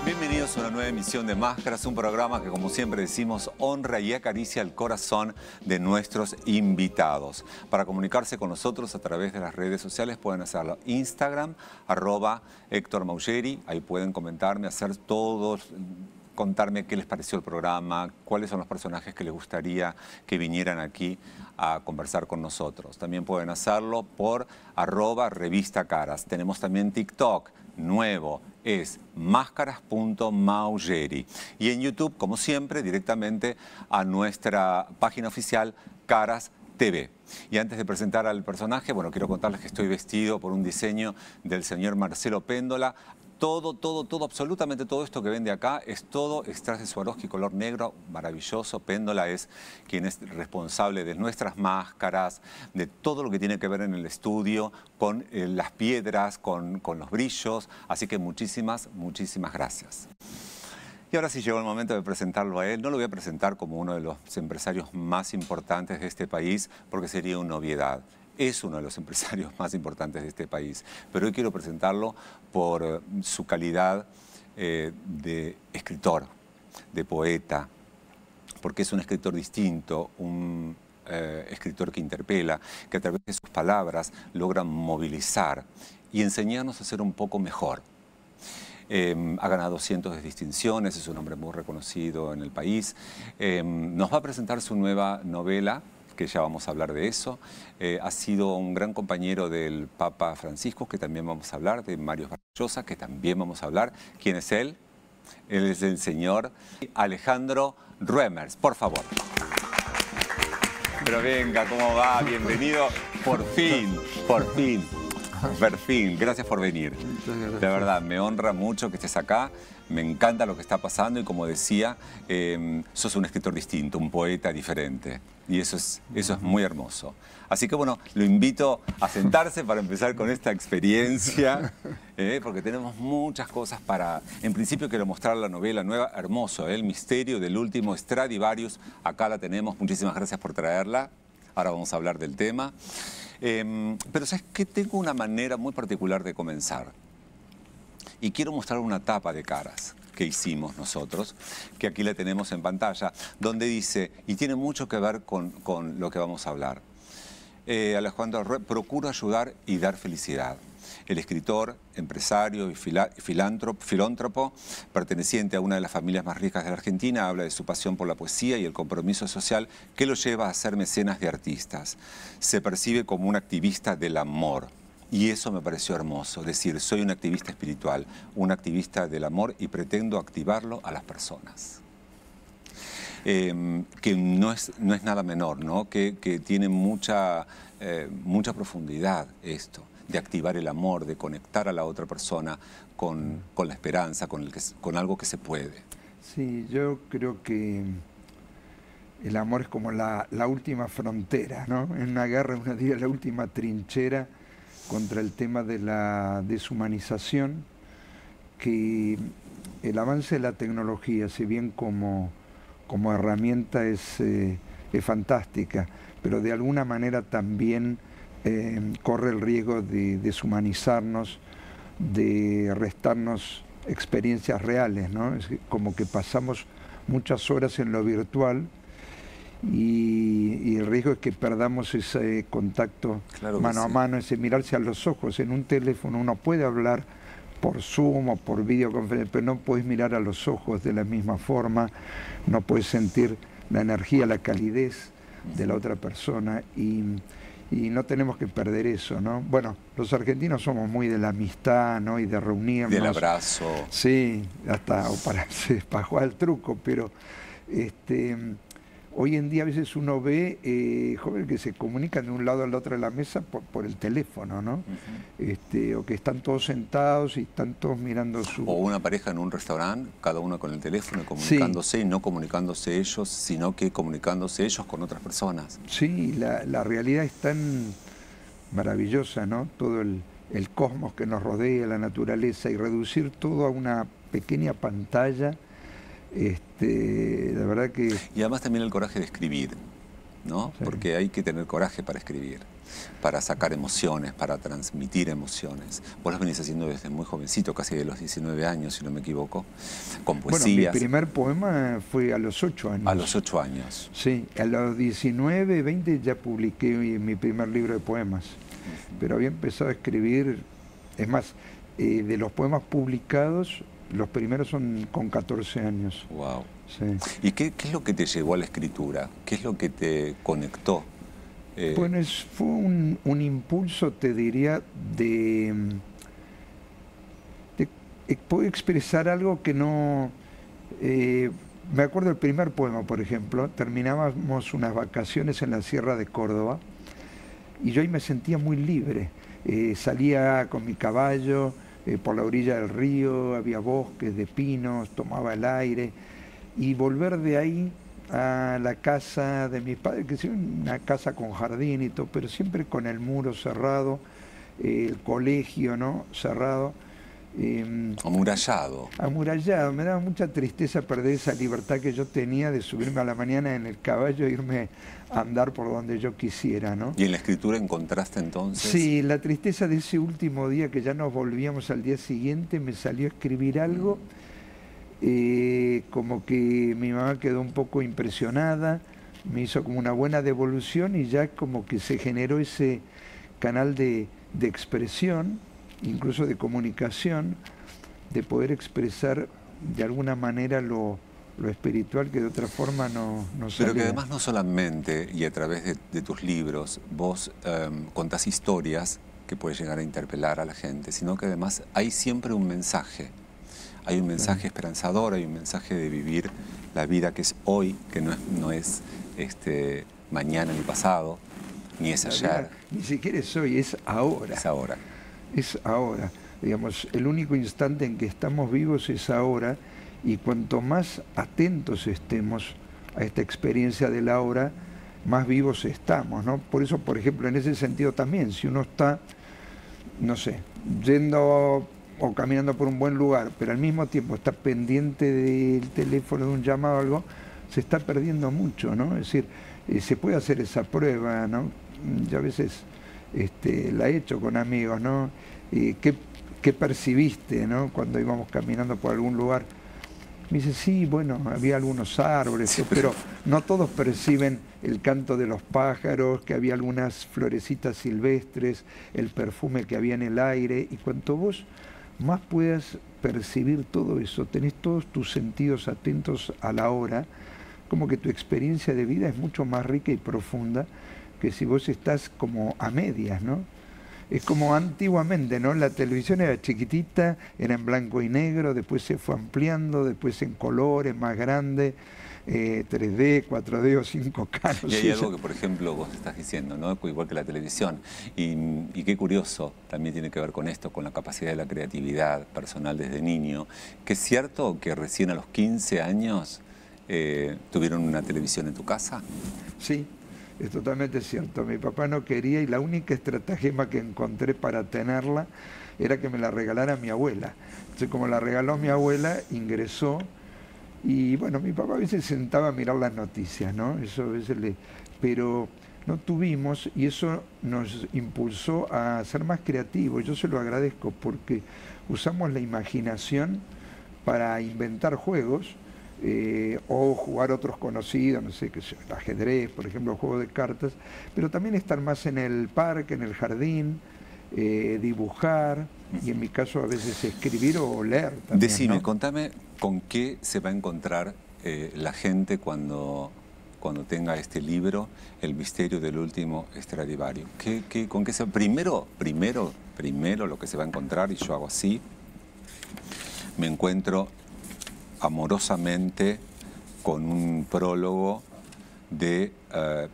Bienvenidos a una nueva emisión de Máscaras, un programa que, como siempre decimos, honra y acaricia el corazón de nuestros invitados. Para comunicarse con nosotros a través de las redes sociales pueden hacerlo Instagram, @HéctorMaugieri, ahí pueden comentarme, hacer todos, contarme qué les pareció el programa, cuáles son los personajes que les gustaría que vinieran aquí a conversar con nosotros. También pueden hacerlo por @revistacaras. Tenemos también TikTok, nuevo, es máscaras.maugieri. Y en YouTube, como siempre, directamente a nuestra página oficial Caras TV. Y antes de presentar al personaje, bueno, quiero contarles que estoy vestido por un diseño del señor Marcelo Péndola. Todo, absolutamente todo esto que vende acá es todo extraje Swarovski color negro, maravilloso. Péndola es quien es responsable de nuestras máscaras, de todo lo que tiene que ver en el estudio, con las piedras, con los brillos. Así que muchísimas gracias. Y ahora sí llegó el momento de presentarlo a él. No lo voy a presentar como uno de los empresarios más importantes de este país, porque sería una obviedad. Es uno de los empresarios más importantes de este país, pero hoy quiero presentarlo por su calidad de escritor, de poeta, porque es un escritor distinto, un escritor que interpela, que a través de sus palabras logra movilizar y enseñarnos a ser un poco mejor. Ha ganado cientos de distinciones, es un hombre muy reconocido en el país. Nos va a presentar su nueva novela, que ya vamos a hablar de eso. Ha sido un gran compañero del Papa Francisco, que también vamos a hablar, de Mario Vargas Llosa, que también vamos a hablar. ¿Quién es él? Él es el señor Alejandro Roemers, por favor. Pero venga, ¿cómo va? Bienvenido. Por fin. Gracias por venir. De verdad, me honra mucho que estés acá. Me encanta lo que está pasando y, como decía, sos un escritor distinto, un poeta diferente. Y eso es muy hermoso. Así que, bueno, lo invito a sentarse para empezar con esta experiencia, porque tenemos muchas cosas para... En principio quiero mostrar la novela nueva, hermoso, El misterio del último Stradivarius. Acá la tenemos, muchísimas gracias por traerla. Ahora vamos a hablar del tema. Pero ¿sabes qué? Tengo una manera muy particular de comenzar. Y quiero mostrar una tapa de Caras que hicimos nosotros, que aquí la tenemos en pantalla, donde dice, y tiene mucho que ver con lo que vamos a hablar. Alejandro Roemers, procuro ayudar y dar felicidad. El escritor, empresario y filántropo, perteneciente a una de las familias más ricas de la Argentina, habla de su pasión por la poesía y el compromiso social que lo lleva a ser mecenas de artistas. Se percibe como un activista del amor. Y eso me pareció hermoso, decir, soy un activista espiritual, un activista del amor y pretendo activarlo a las personas. Que no es nada menor, ¿no? Que tiene mucha profundidad esto, de activar el amor, de conectar a la otra persona con la esperanza, con algo que se puede. Sí, yo creo que el amor es como la última frontera, ¿no? En una guerra uno diría la última trinchera contra el tema de la deshumanización, que el avance de la tecnología, si bien como herramienta es fantástica, pero de alguna manera también corre el riesgo de deshumanizarnos, de restarnos experiencias reales, ¿no? Es como que pasamos muchas horas en lo virtual y el riesgo es que perdamos ese contacto mano a mano, ese mirarse a los ojos. En un teléfono uno puede hablar por Zoom o por videoconferencia, pero no puedes mirar a los ojos de la misma forma, no puedes sentir la energía, la calidez de la otra persona y no tenemos que perder eso, ¿no? Bueno, los argentinos somos muy de la amistad, ¿no? Y de reunirnos. Del abrazo. Sí, hasta para jugar al truco, pero hoy en día a veces uno ve jóvenes que se comunican de un lado al otro de la mesa por el teléfono, ¿no? O que están todos sentados y están todos mirando su... O una pareja en un restaurante, cada uno con el teléfono, comunicándose, y no comunicándose ellos, sino que comunicándose ellos con otras personas. Sí, la realidad es tan maravillosa, ¿no? Todo el cosmos que nos rodea, la naturaleza, y reducir todo a una pequeña pantalla, la verdad que... Y además también el coraje de escribir, ¿no? Sí. Porque hay que tener coraje para escribir, para sacar emociones, para transmitir emociones. Vos lo venís haciendo desde muy jovencito, casi de los 19 años, si no me equivoco, con poesías. Bueno, mi primer poema fue a los 8 años. A los 8 años. Sí, a los 19, 20 ya publiqué mi primer libro de poemas. Pero había empezado a escribir, es más, de los poemas publicados, los primeros son con 14 años. Wow. Sí. ¿Y qué es lo que te llevó a la escritura? ¿Qué es lo que te conectó? Bueno, fue un impulso, te diría, de poder expresar algo que no... me acuerdo del primer poema, por ejemplo, terminábamos unas vacaciones en la Sierra de Córdoba, y yo ahí me sentía muy libre. Salía con mi caballo por la orilla del río, había bosques de pinos, tomaba el aire, y volver de ahí a la casa de mis padres, que es una casa con jardín y todo, pero siempre con el muro cerrado, el colegio, ¿no?, cerrado. Amurallado. Amurallado. Me daba mucha tristeza perder esa libertad que yo tenía de subirme a la mañana en el caballo e irme a andar por donde yo quisiera, ¿no? ¿Y en la escritura encontraste entonces? Sí, la tristeza de ese último día que ya nos volvíamos al día siguiente, me salió a escribir algo, como que mi mamá quedó un poco impresionada, me hizo como una buena devolución y ya como que se generó ese canal de expresión, incluso de comunicación, de poder expresar de alguna manera lo espiritual que de otra forma no salía. Pero que además no solamente, y a través de tus libros, vos contás historias que pueden llegar a interpelar a la gente, sino que además hay siempre un mensaje. Hay un mensaje esperanzador, hay un mensaje de vivir la vida que es hoy, que no es mañana ni pasado, ni es ayer. Ni siquiera es hoy, es ahora. Es ahora. Es ahora. Digamos, el único instante en que estamos vivos es ahora, y cuanto más atentos estemos a esta experiencia del ahora, más vivos estamos, ¿no? Por eso, por ejemplo, en ese sentido también, si uno está, no sé, yendo o caminando por un buen lugar, pero al mismo tiempo está pendiente del teléfono, de un llamado o algo, se está perdiendo mucho, ¿no? Es decir, se puede hacer esa prueba, ¿no? Yo a veces la he hecho con amigos, ¿no? ¿Qué percibiste, ¿no?, cuando íbamos caminando por algún lugar? Me dice, sí, bueno, había algunos árboles, sí, pero no todos perciben el canto de los pájaros, que había algunas florecitas silvestres, el perfume que había en el aire, y cuanto vos más puedas percibir todo eso, tenés todos tus sentidos atentos a la hora, como que tu experiencia de vida es mucho más rica y profunda que si vos estás como a medias, ¿no? Es como antiguamente, ¿no? La televisión era chiquitita, era en blanco y negro, después se fue ampliando, después en colores, más grande, 3D, 4D o 5K. No y hay algo que, por ejemplo, vos estás diciendo, ¿no?, igual que la televisión, y qué curioso, también tiene que ver con esto, con la capacidad de la creatividad personal desde niño, que es cierto que recién a los 15 años tuvieron una televisión en tu casa. Sí. Es totalmente cierto. Mi papá no quería, y la única estratagema que encontré para tenerla era que me la regalara mi abuela. Entonces, como la regaló mi abuela, ingresó, y bueno, mi papá a veces se sentaba a mirar las noticias, ¿no? Eso a veces pero no tuvimos, y eso nos impulsó a ser más creativos. Yo se lo agradezco porque usamos la imaginación para inventar juegos, o jugar otros conocidos, no sé, el ajedrez, por ejemplo, juego de cartas, pero también estar más en el parque, en el jardín, dibujar, y en mi caso a veces escribir o leer también. Decime, ¿no? Contame con qué se va a encontrar la gente cuando tenga este libro, El misterio del último Stradivarius. ¿Con qué se primero lo que se va a encontrar, y yo hago así, me encuentro amorosamente con un prólogo de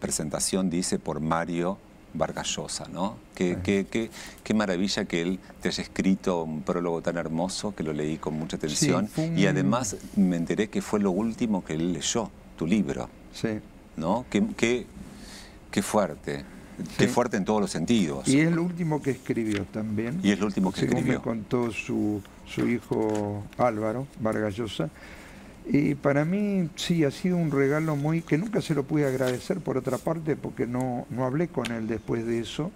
presentación, dice, por Mario Vargas Llosa, ¿no? Qué maravilla que él te haya escrito un prólogo tan hermoso, que lo leí con mucha atención. Sí, y además me enteré que fue lo último que él leyó, tu libro. Sí. ¿No? Qué fuerte. Sí. Qué fuerte en todos los sentidos. Y es lo último que escribió también. Y es lo último que escribió. Según me contó su hijo Álvaro Vargas Llosa. Y para mí sí, ha sido un regalo que nunca se lo pude agradecer por otra parte, porque no hablé con él después de eso,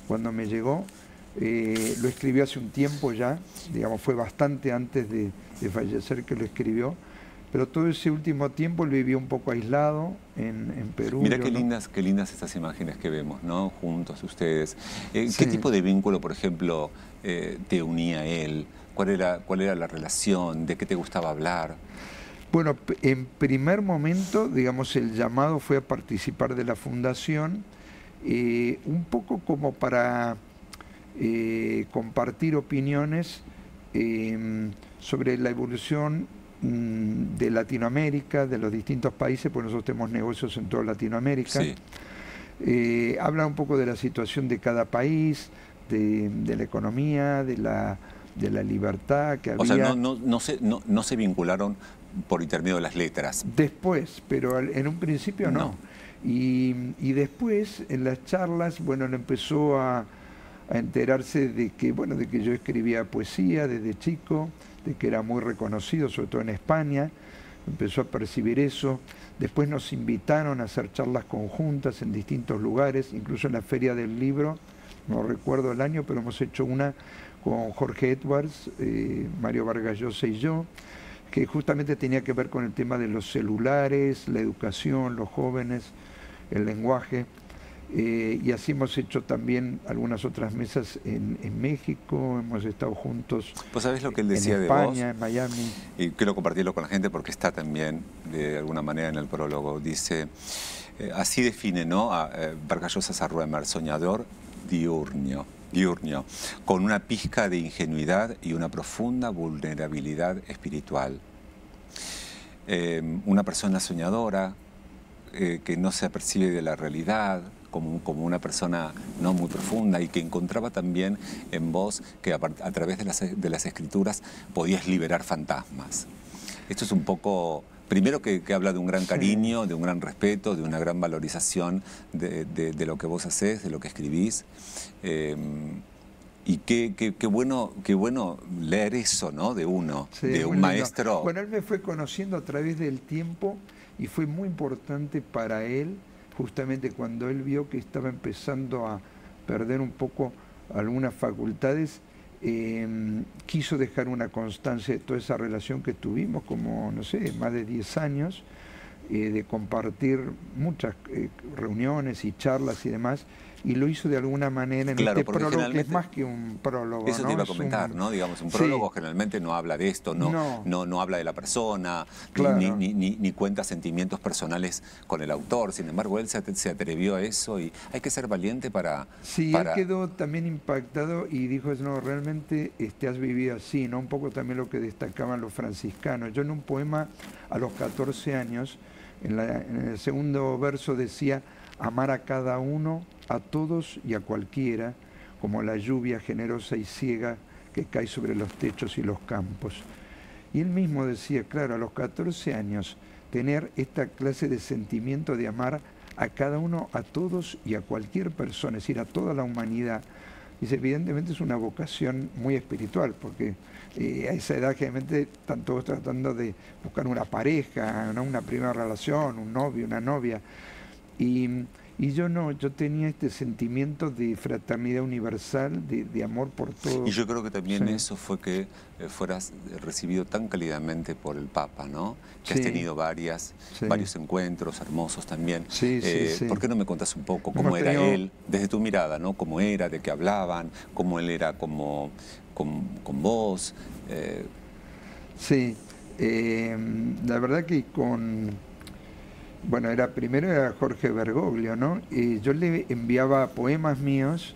cuando me llegó. Lo escribió hace un tiempo ya, digamos, fue bastante antes de fallecer que lo escribió. Pero todo ese último tiempo él vivió un poco aislado en Perú. Mira qué lindas estas imágenes que vemos, ¿no? Juntos ustedes. ¿Qué tipo de vínculo, por ejemplo, te unía a él? ¿Cuál era la relación? ¿De qué te gustaba hablar? Bueno, en primer momento, digamos, el llamado fue a participar de la fundación, un poco como para compartir opiniones sobre la evolución de Latinoamérica, de los distintos países, pues nosotros tenemos negocios en toda Latinoamérica. Sí. Habla un poco de la situación de cada país, de la economía, de la libertad que había. O sea, no se vincularon por intermedio de las letras. Después, pero en un principio no. Y después, en las charlas, bueno, él empezó a enterarse de que yo escribía poesía desde chico, de que era muy reconocido, sobre todo en España. Empezó a percibir eso. Después nos invitaron a hacer charlas conjuntas en distintos lugares, incluso en la Feria del Libro, no recuerdo el año, pero hemos hecho una con Jorge Edwards, Mario Vargas Llosa y yo, que justamente tenía que ver con el tema de los celulares, la educación, los jóvenes, el lenguaje. Y así hemos hecho también algunas otras mesas en México, hemos estado juntos. ¿Vos sabés lo que él decía en España, en Miami? Y quiero compartirlo con la gente porque está también de alguna manera en el prólogo. Dice, así define, ¿no?, a Vargas Llosa Sarruemer, soñador diurno, con una pizca de ingenuidad y una profunda vulnerabilidad espiritual. Una persona soñadora que no se apercibe de la realidad, como una persona no muy profunda, y que encontraba también en vos que a través de las escrituras podías liberar fantasmas. Esto es un poco, primero que habla de un gran cariño, de un gran respeto, de una gran valorización de lo que vos hacés, de lo que escribís. Y qué bueno leer eso, ¿no?, de uno, sí, de un maestro. Bueno, él me fue conociendo a través del tiempo y fue muy importante para él, justamente cuando él vio que estaba empezando a perder un poco algunas facultades, quiso dejar una constancia de toda esa relación que tuvimos, como, no sé, más de 10 años, de compartir muchas reuniones y charlas y demás, y lo hizo de alguna manera en este prólogo, que es más que un prólogo. Eso, ¿no?, te iba a comentar, ¿no? Digamos, un prólogo generalmente no habla de esto, no habla de la persona, claro, ni cuenta sentimientos personales con el autor. Sin embargo, él se atrevió a eso, y hay que ser valiente para... Sí, él quedó también impactado y dijo, no, realmente has vivido así, ¿no? Un poco también lo que destacaban los franciscanos. Yo en un poema a los 14 años, en el segundo verso decía: amar a cada uno, a todos y a cualquiera, como la lluvia generosa y ciega que cae sobre los techos y los campos. Y él mismo decía, claro, a los 14 años, tener esta clase de sentimiento de amar a cada uno, a todos y a cualquier persona, es decir, a toda la humanidad. Dice, evidentemente es una vocación muy espiritual, porque a esa edad generalmente están todos tratando de buscar una pareja, ¿no?, una primera relación, un novio, una novia. Y yo no, yo tenía este sentimiento de fraternidad universal, de amor por todos. Y yo creo que también eso fue que fueras recibido tan cálidamente por el Papa, ¿no? Que has tenido varios encuentros hermosos también. ¿Por qué no me contás un poco cómo era él, desde tu mirada, ¿no? Cómo era, de qué hablaban, cómo él era con vos? Sí, la verdad que bueno, primero era Jorge Bergoglio, ¿no? Yo le enviaba poemas míos,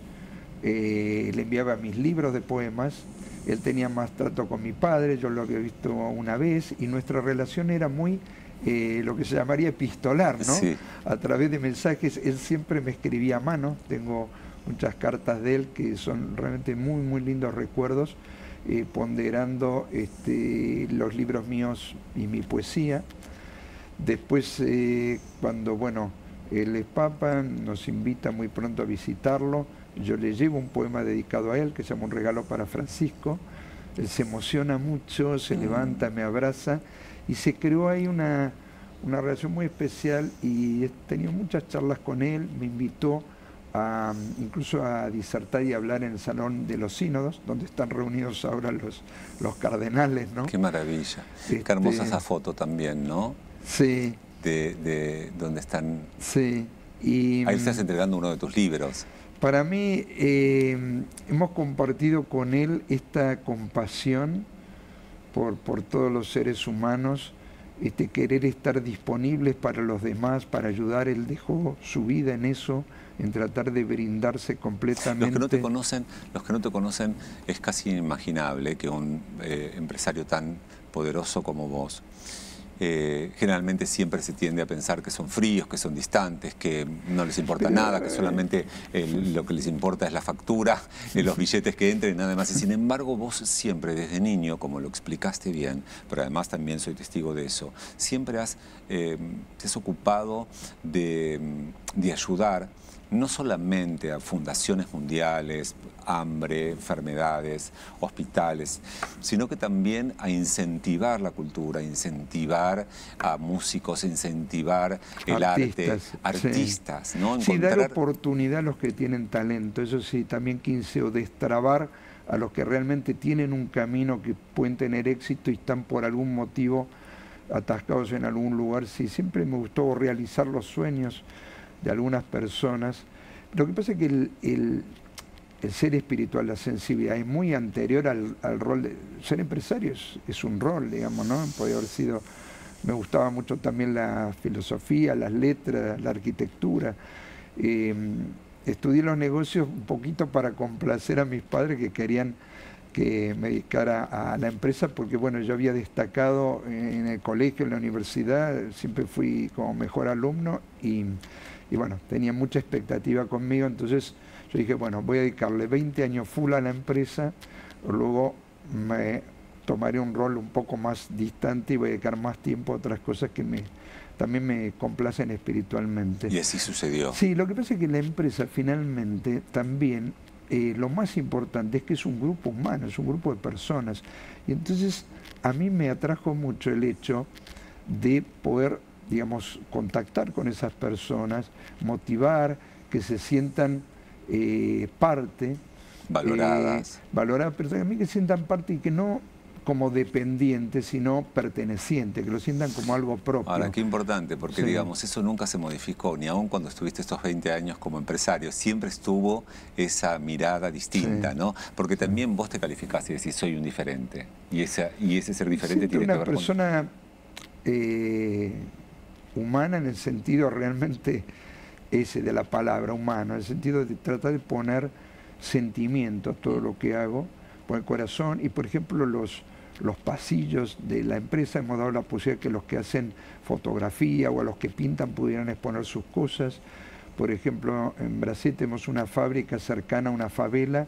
le enviaba mis libros de poemas. Él tenía más trato con mi padre, yo lo había visto una vez, y nuestra relación era muy lo que se llamaría epistolar, ¿no? Sí. A través de mensajes. Él siempre me escribía a mano, tengo muchas cartas de él que son realmente muy, muy lindos recuerdos, ponderando los libros míos y mi poesía. Después, cuando, bueno, él es Papa, nos invita muy pronto a visitarlo, yo le llevo un poema dedicado a él, que se llama Un regalo para Francisco. Él se emociona mucho, se levanta, me abraza, y se creó ahí una relación muy especial, y he tenido muchas charlas con él. Me invitó incluso a disertar y hablar en el Salón de los Sínodos, donde están reunidos ahora los cardenales, ¿no? Qué maravilla. Qué hermosa esa foto también, ¿no? Sí. De donde están... Sí. Ahí estás entregando uno de tus libros. Para mí, hemos compartido con él esta compasión por todos los seres humanos, querer estar disponibles para los demás, para ayudar. Él dejó su vida en eso, en tratar de brindarse completamente. Los que no te conocen, es casi inimaginable que un empresario tan poderoso como vos, generalmente siempre se tiende a pensar que son fríos, que son distantes, que no les importa nada, que solamente lo que les importa es la factura, los billetes que entren y nada más. Y sin embargo, vos siempre desde niño, como lo explicaste bien, pero además también soy testigo de eso, siempre te has ocupado de ayudar no solamente a fundaciones mundiales, hambre, enfermedades, hospitales, sino que también a incentivar la cultura, incentivar a músicos, incentivar el arte, artistas, sí. ¿no? Sí, dar oportunidad a los que tienen talento, eso sí, también quise destrabar a los que realmente tienen un camino, que pueden tener éxito y están por algún motivo atascados en algún lugar. Sí, siempre me gustó realizar los sueños de algunas personas. Lo que pasa es que el ser espiritual, la sensibilidad, es muy anterior al rol de ser empresario. Es un rol, digamos, ¿no? Podría haber sido... Me gustaba mucho también la filosofía, las letras, la arquitectura. Estudié los negocios un poquito para complacer a mis padres, que querían que me dedicara a la empresa, porque bueno, yo había destacado en el colegio, en la universidad, siempre fui como mejor alumno, y bueno, tenía mucha expectativa conmigo. Entonces yo dije, bueno, voy a dedicarle 20 años full a la empresa, luego me tomaré un rol un poco más distante y voy a dedicar más tiempo a otras cosas que también me complacen espiritualmente. Y así sucedió. Sí, lo que pasa es que la empresa finalmente también, lo más importante es que es un grupo humano, es un grupo de personas. Y entonces a mí me atrajo mucho el hecho de poder, digamos, contactar con esas personas, motivar, que se sientan parte. Valoradas. Valoradas, pero también que sientan parte, y que no como dependientes, sino pertenecientes, que lo sientan como algo propio. Ahora, qué importante, porque sí, digamos, eso nunca se modificó, ni aun cuando estuviste estos 20 años como empresario, siempre estuvo esa mirada distinta, sí, ¿no? Porque también vos te calificaste y decís, soy un diferente, y ese ser diferente tiene que ver con... una persona humana, en el sentido realmente ese de la palabra, humano, en el sentido de tratar de poner sentimientos a todo lo que hago, por el corazón. Y por ejemplo los pasillos de la empresa hemos dado la posibilidad que los que hacen fotografía o a los que pintan pudieran exponer sus cosas. Por ejemplo, en Brasil tenemos una fábrica cercana a una favela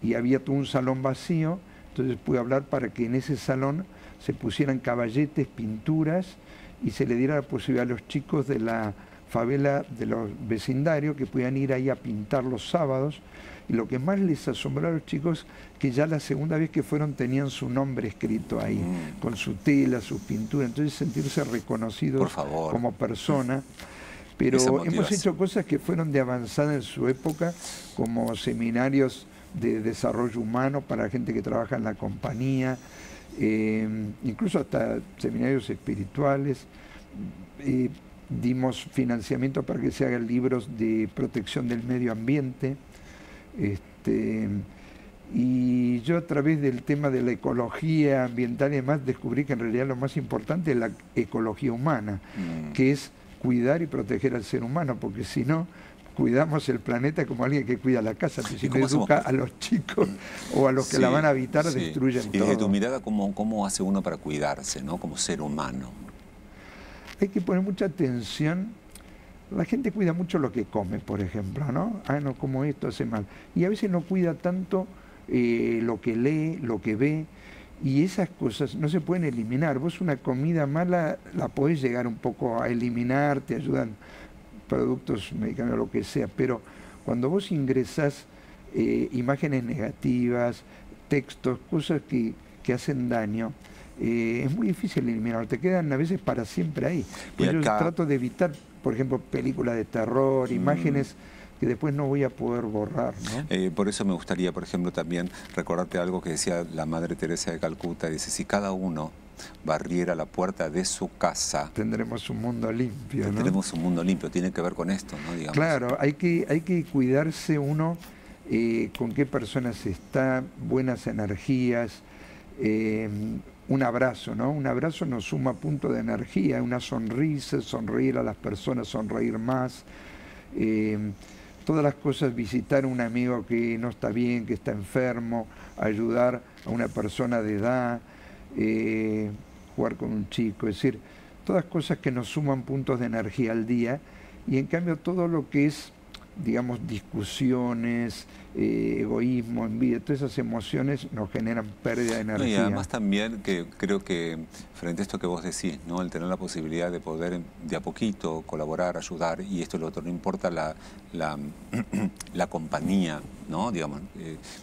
y había todo un salón vacío, entonces pude hablar para que en ese salón se pusieran caballetes, pinturas, y se le diera la posibilidad a los chicos de la favela, de los vecindarios, que pudieran ir ahí a pintar los sábados. Y lo que más les asombró a los chicos, que ya la segunda vez que fueron tenían su nombre escrito ahí, con su tela, sus pinturas. Entonces sentirse reconocidos como persona. Pero hemos hecho cosas que fueron de avanzada en su época, como seminarios de desarrollo humano para gente que trabaja en la compañía, incluso hasta seminarios espirituales. Dimos financiamiento para que se hagan libros de protección del medio ambiente. Y yo, a través del tema de la ecología ambiental y demás, descubrí que en realidad lo más importante es la ecología humana, que es cuidar y proteger al ser humano, porque si no, cuidamos el planeta como alguien que cuida la casa, si no educa a los chicos o a los que la van a habitar, destruyen todo. Y desde tu mirada, ¿cómo hace uno para cuidarse, ¿no? Como ser humano? hay que poner mucha atención. La gente cuida mucho lo que come, por ejemplo, ¿no? Ah, no como esto, hace mal. Y a veces no cuida tanto lo que lee, lo que ve, y esas cosas no se pueden eliminar. Vos una comida mala la podés llegar un poco a eliminar, te ayudan productos, medicamentos, lo que sea, pero cuando vos ingresás imágenes negativas, textos, cosas que hacen daño, es muy difícil eliminar, te quedan a veces para siempre ahí. Pues yo trato de evitar, por ejemplo, películas de terror, imágenes que después no voy a poder borrar, ¿no? Por eso me gustaría, por ejemplo, también recordarte algo que decía la Madre Teresa de Calcuta, dice, si cada uno barriera la puerta de su casa, tendremos un mundo limpio, ¿no? Tendremos un mundo limpio, tiene que ver con esto, ¿no? Digamos. Claro, hay que cuidarse uno, con qué personas está, buenas energías, un abrazo, ¿no? Un abrazo nos suma punto de energía, una sonrisa, sonreír a las personas, sonreír más. Todas las cosas, visitar a un amigo que no está bien, que está enfermo, ayudar a una persona de edad, jugar con un chico, es decir, todas cosas que nos suman puntos de energía al día, y en cambio todo lo que es, digamos, discusiones, egoísmo, envidia, todas esas emociones nos generan pérdida de energía. Y además también que creo que frente a esto que vos decís, ¿no? El tener la posibilidad de poder de a poquito colaborar, ayudar, y esto es lo otro, no importa la compañía, ¿no? Digamos,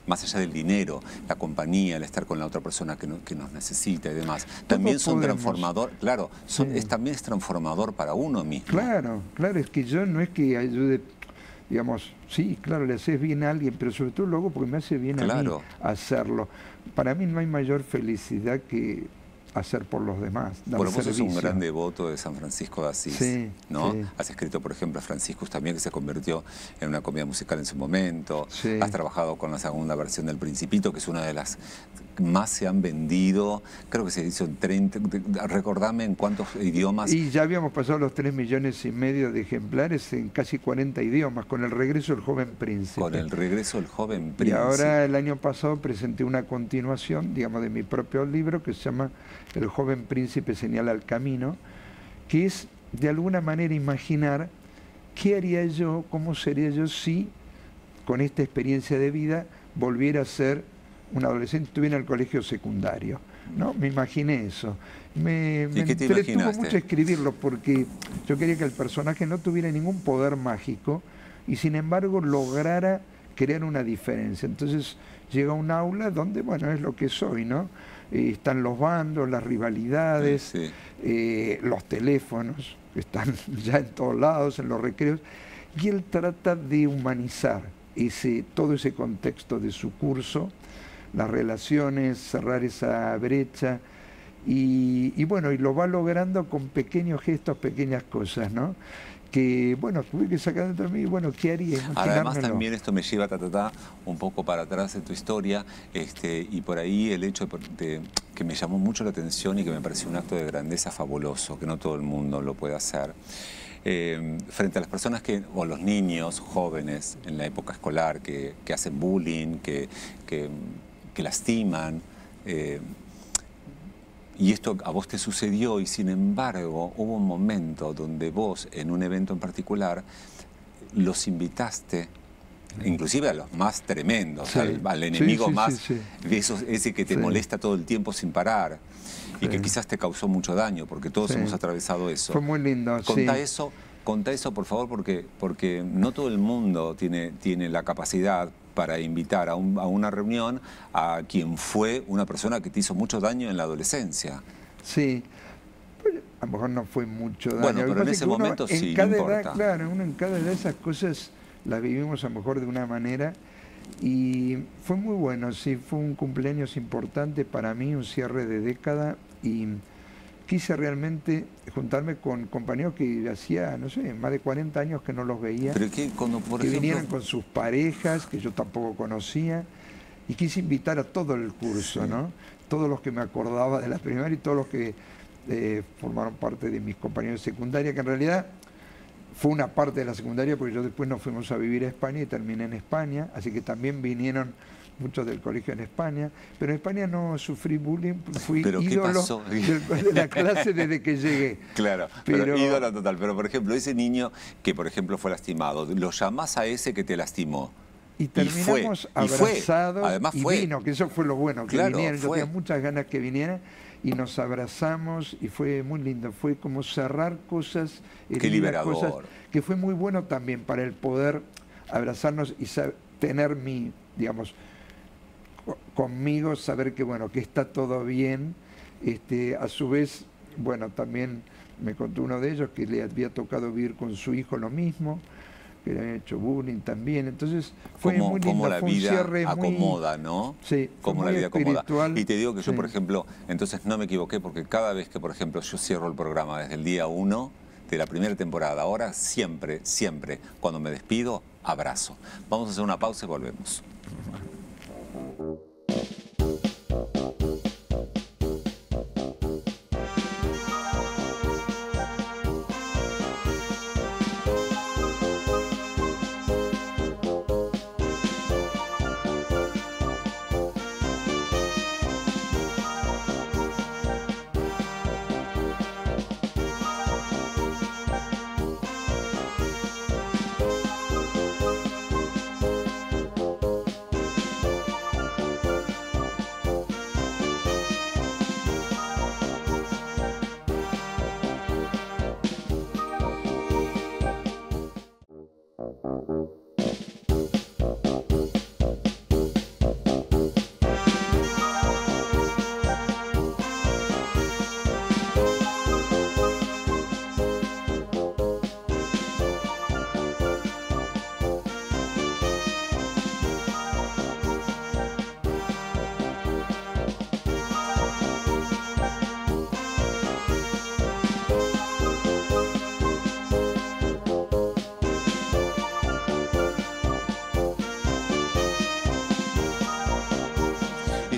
más allá del dinero, la compañía, el estar con la otra persona que nos necesita y demás, también son transformador, claro, también es transformador para uno mismo. Claro, claro, es que yo no es que ayude, digamos, sí, claro, le haces bien a alguien, pero sobre todo lo hago porque me hace bien a mí hacerlo. Para mí no hay mayor felicidad que hacer por los demás, dar Bueno, vos sos un servicio. gran devoto de San Francisco de Asís, ¿no? Sí. Has escrito, por ejemplo, a Franciscus también, que se convirtió en una comedia musical en su momento. Sí. Has trabajado con la segunda versión del Principito, que es una de las que más se han vendido. Creo que se hizo en 30, recordame en cuántos idiomas. Y ya habíamos pasado los 3,5 millones de ejemplares en casi 40 idiomas, con El regreso del joven príncipe. Con El regreso del joven príncipe. Y ahora el año pasado presenté una continuación, digamos, de mi propio libro, que se llama El joven príncipe señala el camino, que es de alguna manera imaginar qué haría yo, cómo sería yo si con esta experiencia de vida volviera a ser un adolescente, estuviera en el colegio secundario, ¿no? Me imaginé eso. Me entretuvo mucho escribirlo porque yo quería que el personaje no tuviera ningún poder mágico y sin embargo lograra crear una diferencia. Entonces llega a un aula donde, bueno, es lo que soy, ¿no? Están los bandos, las rivalidades, los teléfonos, que están ya en todos lados, en los recreos, y él trata de humanizar todo ese contexto de su curso, las relaciones, cerrar esa brecha, y bueno, y lo va logrando con pequeños gestos, pequeñas cosas, ¿no? Que, bueno, tuve que sacar dentro de mí, bueno, ¿qué haría? Ahora, además también esto me lleva un poco para atrás de tu historia, y por ahí el hecho que me llamó mucho la atención y que me pareció un acto de grandeza fabuloso, que no todo el mundo lo puede hacer, frente a las personas o los niños jóvenes en la época escolar que hacen bullying, que lastiman, y esto a vos te sucedió y sin embargo hubo un momento donde vos en un evento en particular los invitaste, inclusive a los más tremendos, al enemigo ese que te molesta todo el tiempo sin parar y que quizás te causó mucho daño porque todos hemos atravesado eso. Fue muy lindo. Contá eso por favor porque no todo el mundo tiene la capacidad para invitar a una reunión a quien fue una persona que te hizo mucho daño en la adolescencia. Sí, pues, a lo mejor no fue mucho daño. Bueno, pero en ese momento sí, no importa. Claro, uno en cada edad esas cosas las vivimos a lo mejor de una manera y fue muy bueno, sí, fue un cumpleaños importante para mí, un cierre de década y quise realmente juntarme con compañeros que hacía, no sé, más de 40 años que no los veía. Pero que cuando, por ejemplo, vinieran con sus parejas, que yo tampoco conocía, y quise invitar a todo el curso, ¿no? Todos los que me acordaba de la primaria y todos los que formaron parte de mis compañeros de secundaria, que en realidad fue una parte de la secundaria porque yo después nos fuimos a vivir a España y terminé en España, así que también vinieron muchos del colegio en España, pero en España no sufrí bullying, fui ¿Pero qué ídolo pasó? de la clase desde que llegué. Claro, pero ídolo total. Pero, por ejemplo, ese niño que, por ejemplo, fue lastimado, lo llamás a ese que te lastimó. Y terminamos abrazados, Además y fue. vino, que eso fue lo bueno, que Claro, vinieron. Yo fue. tenía muchas ganas que vinieran y nos abrazamos y fue muy lindo. Fue como cerrar cosas, Qué liberador. cosas, que fue muy bueno también para el poder abrazarnos y tener digamos, conmigo, saber que bueno, que está todo bien. A su vez, bueno, también me contó uno de ellos que le había tocado vivir con su hijo lo mismo, que le habían hecho bullying también. Entonces fue muy lindo, como la fue un vida cierre acomoda, ¿no? Sí, como la vida espiritual. acomoda. Y te digo que yo, Sí. por ejemplo, entonces no me equivoqué, porque cada vez que, por ejemplo, yo cierro el programa desde el día 1 de la primera temporada, ahora siempre, siempre, cuando me despido, abrazo. Vamos a hacer una pausa y volvemos.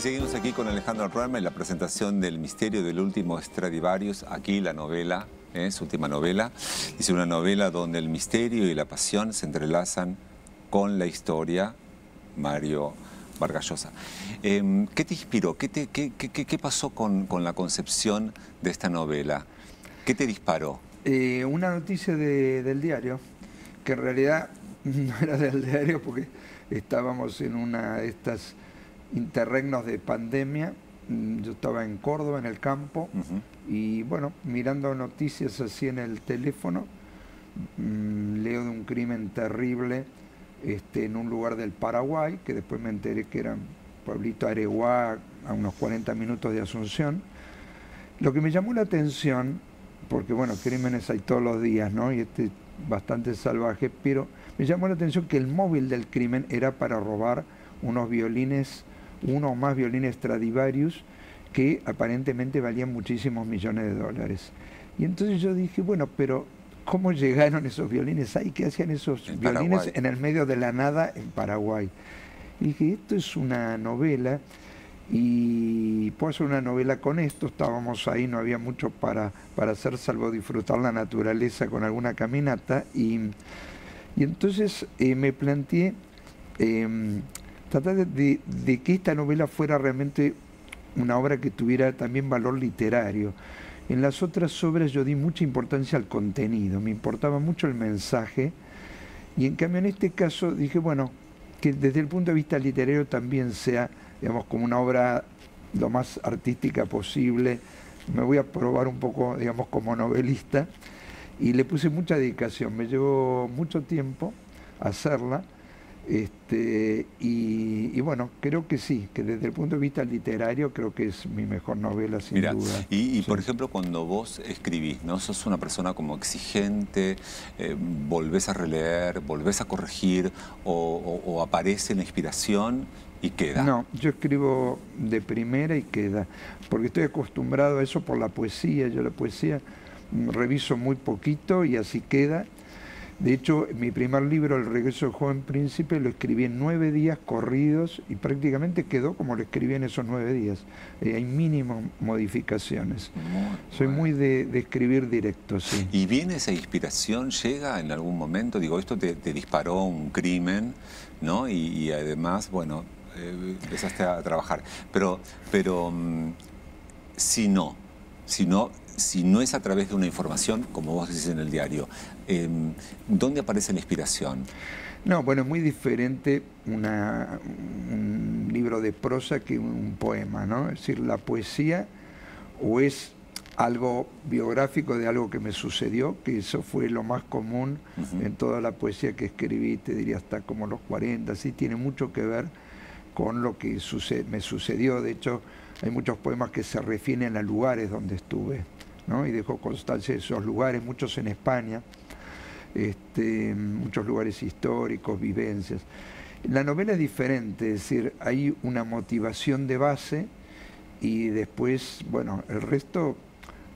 Seguimos aquí con Alejandro Roermer en la presentación del Misterio del Último Stradivarius. Aquí la novela, su última novela. Es una novela donde el misterio y la pasión se entrelazan con la historia. Mario Vargas Llosa. ¿Qué te inspiró? ¿Qué pasó con la concepción de esta novela? ¿Qué te disparó? Una noticia del diario, que en realidad no era del diario porque estábamos en una de estas interregnos de pandemia. Yo estaba en Córdoba, en el campo, y bueno, mirando noticias así en el teléfono, leo de un crimen terrible en un lugar del Paraguay, que después me enteré que era pueblito Areguá, a unos 40 minutos de Asunción. Lo que me llamó la atención, porque bueno, crímenes hay todos los días, ¿no? Y bastante salvaje, pero me llamó la atención que el móvil del crimen era para robar unos violines, uno o más violines Stradivarius, que aparentemente valían muchísimos millones de dólares. Y entonces yo dije, bueno, pero ¿cómo llegaron esos violines ahí? ¿Qué hacían esos violines Paraguay, en el medio de la nada en Paraguay? Y dije, esto es una novela, y puedo hacer una novela con esto. Estábamos ahí, no había mucho para hacer, salvo disfrutar la naturaleza con alguna caminata, y entonces me planteé tratar de que esta novela fuera realmente una obra que tuviera también valor literario. En las otras obras yo di mucha importancia al contenido, me importaba mucho el mensaje, y en cambio en este caso dije, bueno, que desde el punto de vista literario también sea, digamos, como una obra lo más artística posible. Me voy a probar un poco, digamos, como novelista, y le puse mucha dedicación, me llevó mucho tiempo hacerla. Y bueno, creo que sí, que desde el punto de vista literario creo que es mi mejor novela, sin duda. Y Sí. por ejemplo, cuando vos escribís, ¿no? Sos una persona como exigente, volvés a releer, volvés a corregir, o aparece la inspiración y queda. No, yo escribo de primera y queda, porque estoy acostumbrado a eso por la poesía. Yo la poesía reviso muy poquito y así queda. De hecho, mi primer libro, El regreso del joven príncipe, lo escribí en 9 días corridos y prácticamente quedó como lo escribí en esos 9 días. Hay mínimas modificaciones. Soy muy de escribir directo, sí. ¿Y viene esa inspiración? ¿Llega en algún momento? Digo, esto te disparó un crimen, ¿no? Y además, bueno, empezaste a trabajar. Pero si no es a través de una información, como vos decís en el diario, ¿dónde aparece la inspiración? No, bueno, es muy diferente un libro de prosa que un poema, ¿no? Es decir, la poesía o es algo biográfico de algo que me sucedió, que eso fue lo más común en toda la poesía que escribí, te diría hasta como los 40, sí, tiene mucho que ver con lo que me sucedió. De hecho, hay muchos poemas que se refieren a lugares donde estuve, ¿no? Y dejo constancia de esos lugares, muchos en España, muchos lugares históricos, vivencias. La novela es diferente, es decir, hay una motivación de base y después, bueno, el resto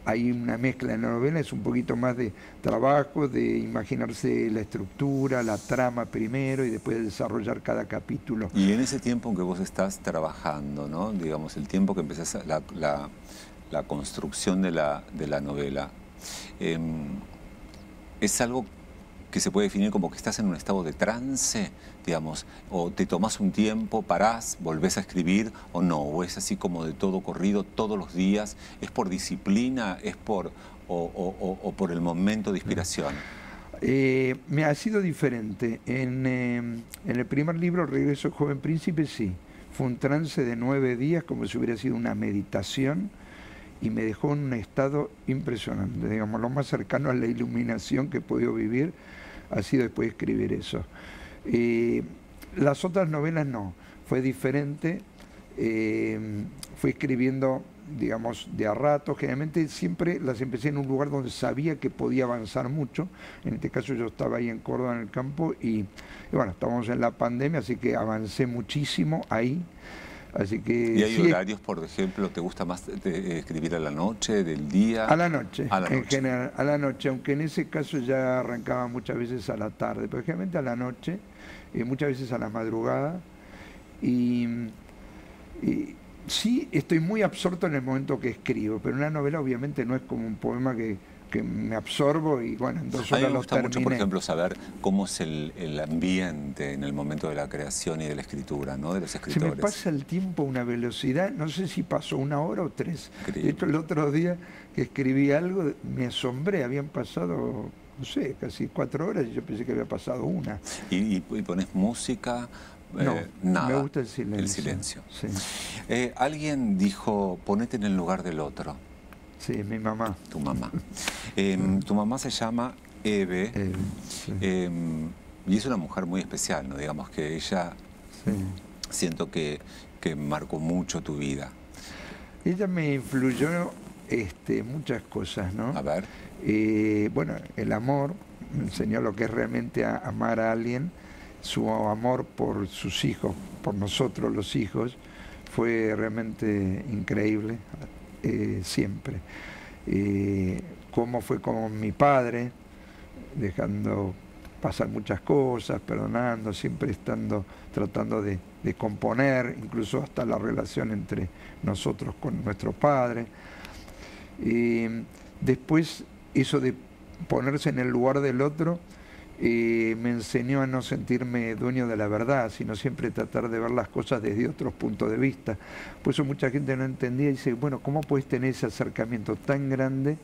hay una mezcla. En la novela es un poquito más de trabajo, de imaginarse la estructura, la trama primero y después desarrollar cada capítulo. Y en ese tiempo en que vos estás trabajando, ¿no? Digamos, el tiempo que empezás la construcción de la novela, ¿es algo que se puede definir como que estás en un estado de trance, digamos, o te tomás un tiempo, parás, volvés a escribir, o no, o es así como de todo corrido todos los días, es por disciplina, es por o por el momento de inspiración? Me ha sido diferente. En el primer libro, Regreso joven príncipe, sí, fue un trance de 9 días, como si hubiera sido una meditación, y me dejó en un estado impresionante, digamos, lo más cercano a la iluminación que he podido vivir ha sido después de escribir eso. Las otras novelas no, fue diferente, fui escribiendo, digamos, de a rato, generalmente siempre las empecé en un lugar donde sabía que podía avanzar mucho. En este caso yo estaba ahí en Córdoba, en el campo, y bueno, estábamos en la pandemia, así que avancé muchísimo ahí. Así que, ¿y hay sí, horarios, por ejemplo, te gusta más escribir a la noche, del día? A la noche, a la en noche. general, a la noche, aunque en ese caso ya arrancaba muchas veces a la tarde, pero generalmente a la noche, muchas veces a la madrugada. Y sí, estoy muy absorto en el momento que escribo, pero una novela obviamente no es como un poema que me absorbo y bueno, en 2 A mí horas me lo gusta mucho, por terminé. ejemplo, saber cómo es el ambiente en el momento de la creación y de la escritura, ¿no? De los Se escritores. me pasa el tiempo a una velocidad, no sé si pasó 1 hora o 3. Increíble. De hecho, el otro día que escribí algo, me asombré, habían pasado, no sé, casi 4 horas y yo pensé que había pasado 1. ¿Y pones música? No, nada. me gusta el silencio. El silencio. Sí. Alguien dijo, ponete en el lugar del otro. Sí, mi mamá. Tu mamá. Tu mamá se llama Eve, Sí. y es una mujer muy especial, ¿no? Digamos que ella, Sí. siento que marcó mucho tu vida. Ella me influyó muchas cosas, ¿no? A ver. Bueno, el amor, me enseñó lo que es realmente amar a alguien, su amor por sus hijos, por nosotros los hijos, fue realmente increíble, siempre. Cómo fue con mi padre, dejando pasar muchas cosas, perdonando, siempre tratando de componer, incluso hasta la relación entre nosotros con nuestro padre. Después, eso de ponerse en el lugar del otro, me enseñó a no sentirme dueño de la verdad, sino siempre tratar de ver las cosas desde otros puntos de vista. Por eso mucha gente no entendía y dice, bueno, ¿cómo puedes tener ese acercamiento tan grande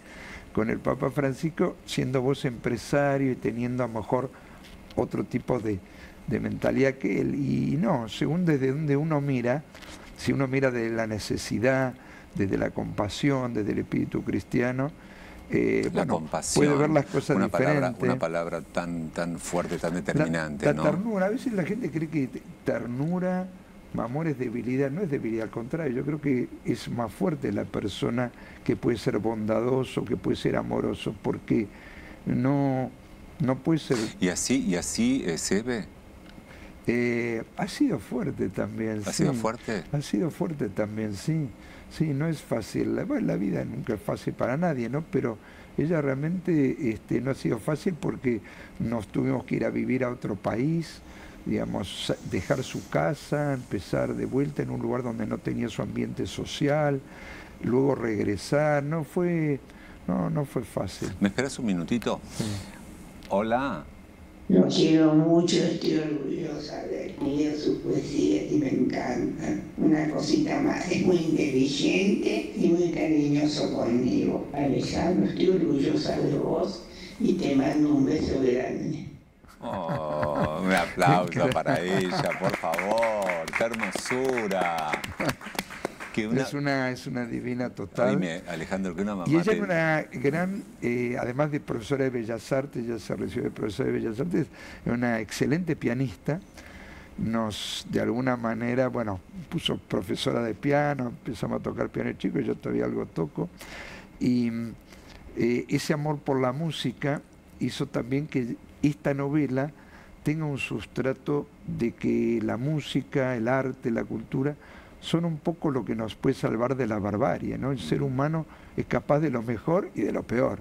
con el Papa Francisco, siendo vos empresario y teniendo a lo mejor otro tipo de mentalidad que él? Y no, según desde donde uno mira, si uno mira desde la necesidad, desde la compasión, desde el espíritu cristiano, bueno, compasión, puede ver las cosas diferentes. Una palabra tan fuerte, tan determinante, la ¿no? ternura, a veces la gente cree que ternura, amor es debilidad, no es debilidad, al contrario, yo creo que es más fuerte la persona que puede ser bondadoso, que puede ser amoroso, porque no puede ser... ¿Y así se ve? Ha sido fuerte también. ¿Ha sido fuerte? Ha sido fuerte también, sí. Sí, no es fácil. Bueno, la vida nunca es fácil para nadie, ¿no? Pero ella realmente no ha sido fácil porque nos tuvimos que ir a vivir a otro país, digamos, dejar su casa, empezar de vuelta en un lugar donde no tenía su ambiente social, luego regresar. No fue fácil. ¿Me esperas un minutito? Sí. Hola. Lo quiero mucho, estoy orgullosa de él y de su poesía y me encanta. encanta. Una cosita más, es muy inteligente y muy cariñoso conmigo. Alejandro, estoy orgullosa de vos y te mando un beso grande. Oh, un aplauso para ella, por favor. ¡Qué hermosura! Es una divina total. Dime, Alejandro, que una mamá... Y ella era una gran, además de profesora de Bellas Artes, ella se recibió de profesora de Bellas Artes, era una excelente pianista. De alguna manera, bueno, puso profesora de piano, empezamos a tocar piano de chico, yo todavía algo toco. Y ese amor por la música hizo también que esta novela tenga un sustrato de que la música, el arte, la cultura son un poco lo que nos puede salvar de la barbarie, ¿no? El ser humano es capaz de lo mejor y de lo peor.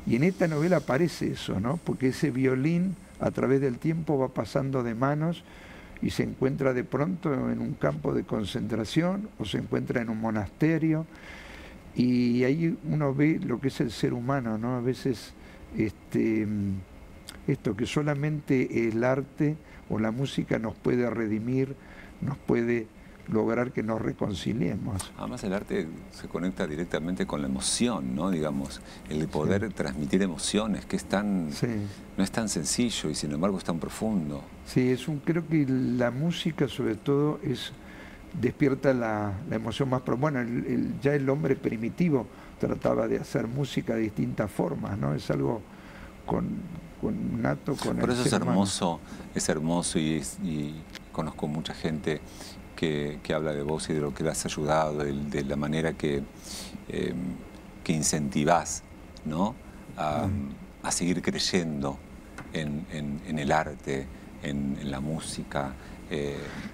Y en esta novela aparece eso, ¿no? Porque ese violín a través del tiempo va pasando de manos y se encuentra de pronto en un campo de concentración o se encuentra en un monasterio. Y ahí uno ve lo que es el ser humano, ¿no? A veces esto que solamente el arte o la música nos puede redimir, nos puede lograr que nos reconciliemos. Además el arte se conecta directamente con la emoción, ¿no? Digamos, el poder transmitir emociones, que es tan, no es tan sencillo y sin embargo es tan profundo. Sí, creo que la música sobre todo despierta la emoción más profunda. Bueno, ya el hombre primitivo trataba de hacer música de distintas formas, ¿no? Es algo nato con Por el eso ser humano. es hermoso y conozco mucha gente que habla de vos y de lo que le has ayudado, de la manera que incentivás, ¿no? a seguir creyendo en el arte, en la música.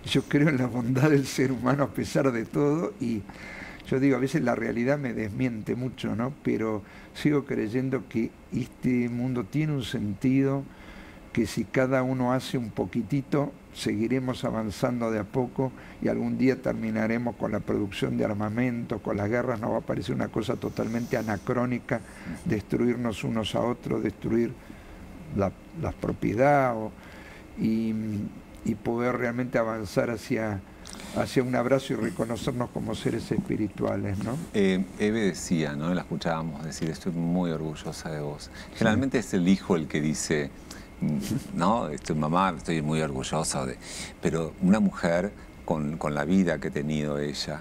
Yo creo en la bondad del ser humano a pesar de todo y yo digo, a veces la realidad me desmiente mucho, ¿no? Pero sigo creyendo que este mundo tiene un sentido, que si cada uno hace un poquitito, seguiremos avanzando de a poco y algún día terminaremos con la producción de armamentos, con las guerras, nos va a parecer una cosa totalmente anacrónica, destruirnos unos a otros, destruir la propiedad y poder realmente avanzar hacia un abrazo y reconocernos como seres espirituales, ¿no? Eve decía, ¿no? La escuchábamos decir, estoy muy orgullosa de vos. Generalmente es el hijo el que dice, ¿no? Mamá, estoy muy orgullosa de... Pero una mujer con la vida que ha tenido ella,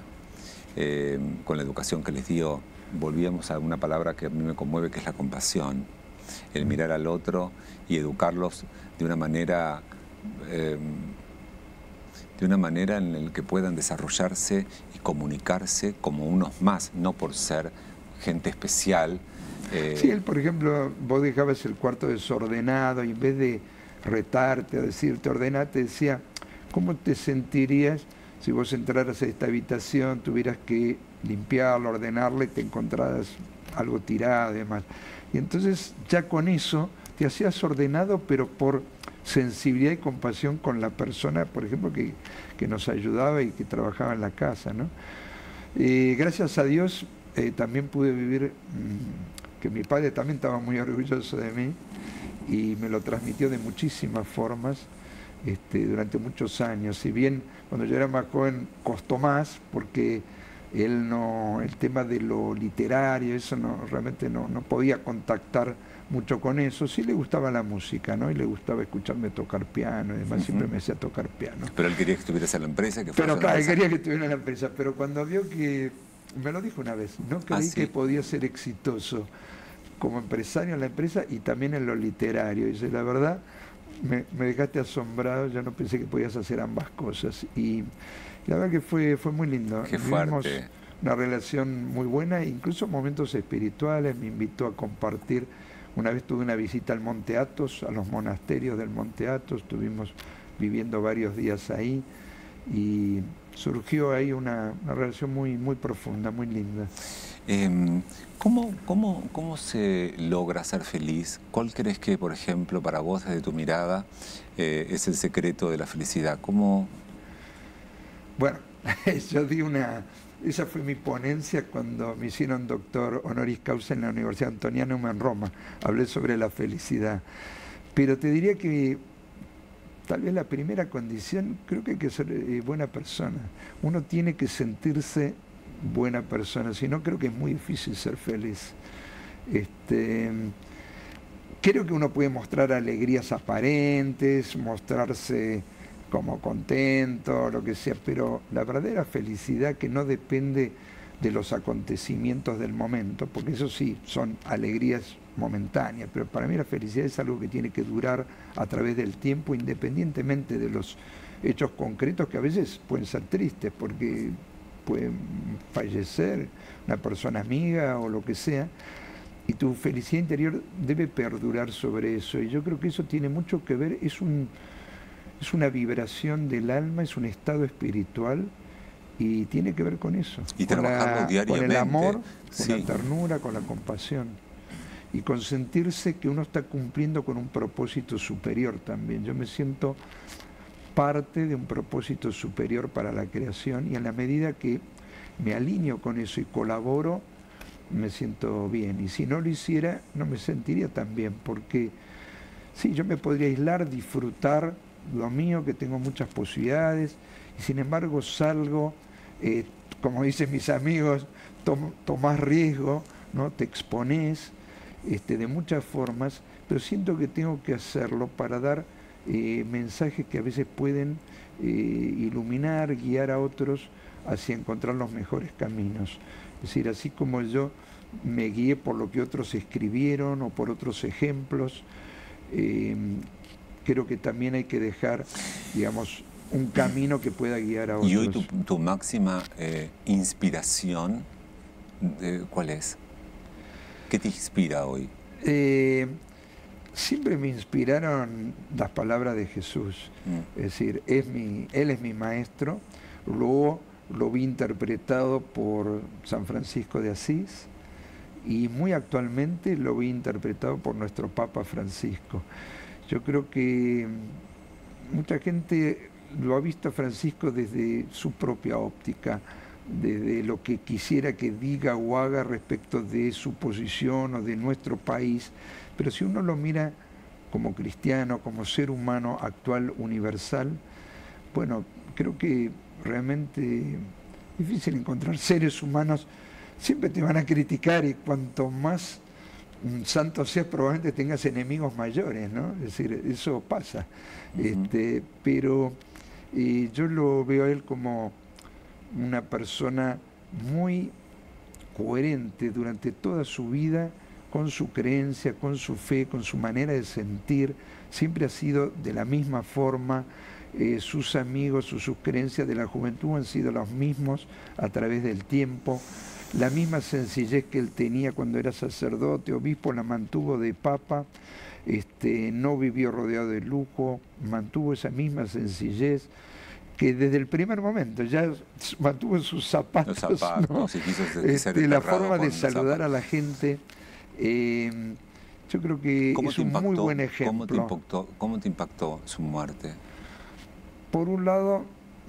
con la educación que les dio, volvíamos a una palabra que a mí me conmueve, que es la compasión. El mirar al otro y educarlos de una manera en la que puedan desarrollarse y comunicarse como unos más, no por ser gente especial. Sí, él, por ejemplo, vos dejabas el cuarto desordenado y en vez de retarte o decirte ordenate, decía, ¿cómo te sentirías si vos entraras a esta habitación, tuvieras que limpiarlo, ordenarla y te encontraras algo tirado y demás? Y entonces ya con eso te hacías ordenado, pero por sensibilidad y compasión con la persona, por ejemplo, que nos ayudaba y que trabajaba en la casa, ¿no? Gracias a Dios también pude vivir, que mi padre también estaba muy orgulloso de mí y me lo transmitió de muchísimas formas durante muchos años. Si bien cuando yo era más joven costó más, porque el tema de lo literario, eso realmente no podía contactar mucho con eso. Sí le gustaba la música, ¿no? Y le gustaba escucharme tocar piano y demás, siempre me hacía tocar piano. Pero él quería que estuvieras en la empresa, Pero claro, él quería que estuviera en la empresa, pero cuando vio que, me lo dijo una vez, no creí que podía ser exitoso como empresario en la empresa y también en lo literario. Y dice, la verdad, me dejaste asombrado, yo no pensé que podías hacer ambas cosas. Y la verdad que fue muy lindo. Qué fuerte. Vivimos una relación muy buena, incluso momentos espirituales, me invitó a compartir. Una vez tuve una visita al Monte Athos, a los monasterios del Monte Athos, estuvimos viviendo varios días ahí y surgió ahí una relación muy profunda, muy linda. ¿Cómo se logra ser feliz? ¿Cuál crees que, por ejemplo, para vos, desde tu mirada, es el secreto de la felicidad? ¿Cómo? Bueno, yo di esa fue mi ponencia cuando me hicieron doctor honoris causa en la Universidad Antonianum en Roma. Hablé sobre la felicidad. Pero te diría que tal vez la primera condición, creo que hay que ser buena persona. Uno tiene que sentirse buena persona, si no creo que es muy difícil ser feliz. Creo que uno puede mostrar alegrías aparentes, mostrarse como contento, lo que sea, pero la verdadera felicidad, que no depende de los acontecimientos del momento, porque eso sí, son alegrías momentáneas, pero para mí la felicidad es algo que tiene que durar a través del tiempo, independientemente de los hechos concretos, que a veces pueden ser tristes, porque pueden fallecer una persona amiga o lo que sea, y tu felicidad interior debe perdurar sobre eso, y yo creo que eso tiene mucho que ver, es una vibración del alma, es un estado espiritual, y tiene que ver con eso, y trabajarlo diariamente, con el amor, sí, con la ternura, con la compasión, y con sentirse que uno está cumpliendo con un propósito superior también. Yo me siento parte de un propósito superior para la creación, y en la medida que me alineo con eso y colaboro, me siento bien. Y si no lo hiciera, no me sentiría tan bien, porque sí, yo me podría aislar, disfrutar lo mío, que tengo muchas posibilidades, y sin embargo salgo, como dicen mis amigos, tomás riesgo, ¿no? Te exponés de muchas formas, pero siento que tengo que hacerlo para dar mensajes que a veces pueden iluminar, guiar a otros hacia encontrar los mejores caminos. Es decir, así como yo me guié por lo que otros escribieron o por otros ejemplos, creo que también hay que dejar, digamos, un camino que pueda guiar a otros. ¿Y hoy tu máxima inspiración, cuál es? ¿Qué te inspira hoy? Siempre me inspiraron las palabras de Jesús. Es decir, Él es mi maestro. Luego lo vi interpretado por San Francisco de Asís, y muy actualmente lo vi interpretado por nuestro Papa Francisco. Yo creo que mucha gente lo ha visto a Francisco desde su propia óptica, desde lo que quisiera que diga o haga respecto de su posición o de nuestro país, pero si uno lo mira como cristiano, como ser humano actual, universal, bueno, creo que realmente es difícil encontrar seres humanos, siempre te van a criticar, y cuanto más santo seas, probablemente tengas enemigos mayores, ¿no? Es decir, eso pasa. Pero yo lo veo a él como una persona muy coherente durante toda su vida, con su creencia, con su fe, con su manera de sentir. Siempre ha sido de la misma forma. Sus amigos o sus creencias de la juventud han sido los mismos a través del tiempo. La misma sencillez que él tenía cuando era sacerdote, obispo, la mantuvo de papa. No vivió rodeado de lujo, mantuvo esa misma sencillez, que desde el primer momento ya mantuvo sus zapatos, los zapatos, ¿no? Si quiso ser La forma de con saludar a la gente. Yo creo que es un muy buen ejemplo. ¿Cómo te impactó su muerte? Por un lado,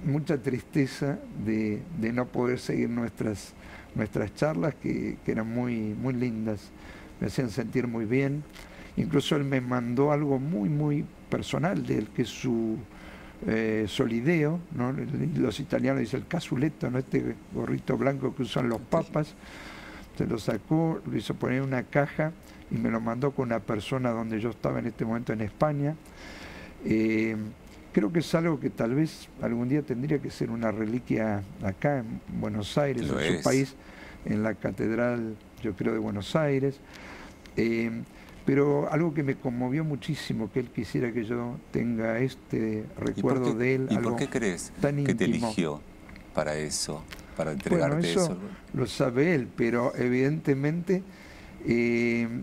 mucha tristeza de no poder seguir nuestras charlas, que eran muy lindas, me hacían sentir muy bien. Incluso él me mandó algo muy personal de él, que es su solideo, ¿no? Los italianos dicen el casuletto, ¿no? Este gorrito blanco que usan los papas. Se lo sacó, lo hizo poner en una caja y me lo mandó con una persona donde yo estaba en este momento en España. Creo que es algo que tal vez algún día tendría que ser una reliquia acá en Buenos Aires, en su país, en la Catedral, yo creo, de Buenos Aires. Pero algo que me conmovió muchísimo, que él quisiera que yo tenga este recuerdo de él. ¿Y por qué crees que te eligió para eso, para entregarte bueno, eso? Lo sabe él, pero evidentemente